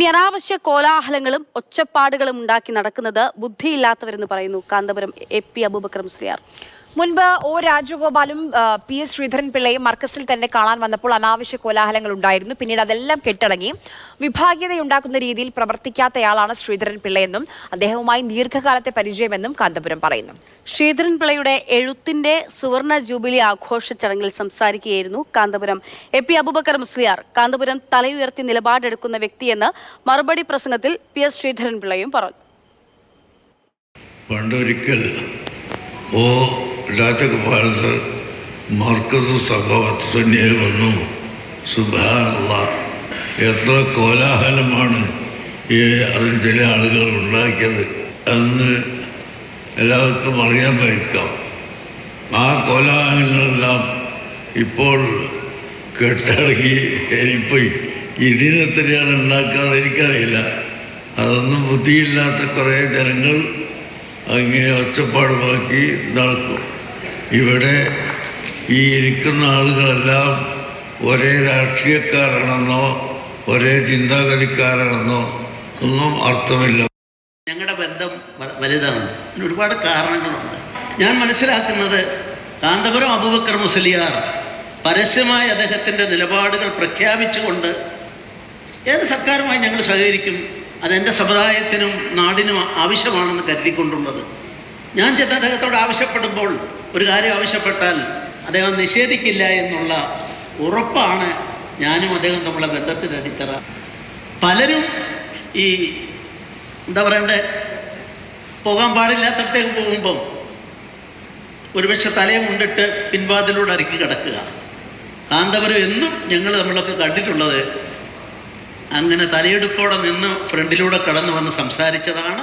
ഇനി അനാവശ്യ കോലാഹലങ്ങളും ഒച്ചപ്പാടുകളും ഉണ്ടാക്കി നടക്കുന്നത് ബുദ്ധിയില്ലാത്തവരെന്ന് പറയുന്നു കാന്തപുരം AP അബൂബക്കർ മുസ്ലിയാർ. മുൻപ് ഒ രാജഗോപാലും PS ശ്രീധരൻപിള്ളയും മർക്കസിൽ തന്നെ കാണാൻ വന്നപ്പോൾ അനാവശ്യ കോലാഹലങ്ങൾ ഉണ്ടായിരുന്നു. പിന്നീട് അതെല്ലാം കെട്ടടങ്ങി. വിഭാഗീയതയുണ്ടാക്കുന്ന രീതിയിൽ പ്രവർത്തിക്കാത്തയാളാണ് ശ്രീധരൻപിള്ളയെന്നും അദ്ദേഹവുമായി ദീർഘകാലത്തെ പരിചയമെന്നും കാന്തപുരം പറയുന്നു. ശ്രീധരൻപിള്ളയുടെ എഴുത്തിന്റെ സുവർണ ജൂബിലി ആഘോഷ ചടങ്ങിൽ സംസാരിക്കുകയായിരുന്നു കാന്തപുരം AP അബൂബക്കർ മുസ്ലിയാർ. കാന്തപുരം തലയുയർത്തി നിലപാടെടുക്കുന്ന വ്യക്തിയെന്ന് മറുപടി പ്രസംഗത്തിൽ PS ശ്രീധരൻപിള്ളയും പറഞ്ഞു. പണ്ടൊരിക്കൽ രാജഗോപാൽ സർ മർക്കസ് സഖാവത്ത് സന്യയിൽ വന്നു. സുബ്ഹാനല്ലാഹ്, എത്ര കോലാഹലമാണ് അതിന് ചില ആളുകൾ ഉണ്ടാക്കിയത് എന്ന് എല്ലാവർക്കും അറിയാമായിരിക്കാം. ആ കോലാഹലങ്ങളെല്ലാം ഇപ്പോൾ കെട്ടടങ്ങി എനിപ്പോയി ഇതിനെത്രയാണ് ഉണ്ടാക്കാറ് എനിക്കറിയില്ല. അതൊന്നും ബുദ്ധിയില്ലാത്ത കുറേ ജനങ്ങൾ അങ്ങനെ ഒച്ചപ്പാടുമാക്കി നടക്കും. ഇവിടെ ഈ ഇരിക്കുന്ന ആളുകളെല്ലാം ഒരേ രാഷ്ട്രീയക്കാരാണെന്നോ ഒരേ ചിന്താഗതിക്കാരാണെന്നോ ഒന്നും അർത്ഥമില്ല. ഞങ്ങളുടെ ബന്ധം വലുതാണ്. അതിന് ഒരുപാട് കാരണങ്ങളുണ്ട്. ഞാൻ മനസ്സിലാക്കുന്നത് കാന്തപുരം അബൂബക്കർ മുസ്ലിയാർ പരസ്യമായി അദ്ദേഹത്തിൻ്റെ നിലപാടുകൾ പ്രഖ്യാപിച്ചുകൊണ്ട് ഏത് സർക്കാരുമായി ഞങ്ങൾ സഹകരിക്കും, അതെൻ്റെ സമുദായത്തിനും നാടിനും ആവശ്യമാണെന്ന് കരുതിക്കൊണ്ടുള്ളത്. ഞാൻ ചെന്ന് അദ്ദേഹത്തോട് ആവശ്യപ്പെടുമ്പോൾ ഒരു കാര്യം ആവശ്യപ്പെട്ടാൽ അദ്ദേഹം നിഷേധിക്കില്ല എന്നുള്ള ഉറപ്പാണ് ഞാനും അദ്ദേഹം തമ്മിലുള്ള ബന്ധത്തിൻ്റെ അടിത്തറ. പലരും ഈ എന്താ പറയണ്ടേ, പോകാൻ പാടില്ലാത്തടത്തേക്ക് പോകുമ്പം ഒരുപക്ഷെ തലയും കൊണ്ടിട്ട് പിൻവാതിലൂടെ ഇറക്കി കിടക്കുക. കാന്തപുരം എന്നും ഞങ്ങൾ നമ്മളൊക്കെ കണ്ടിട്ടുള്ളത് അങ്ങനെ തലയെടുപ്പോടെ നിന്ന് ഫ്രണ്ടിലൂടെ കടന്നു വന്ന് സംസാരിച്ചതാണ്.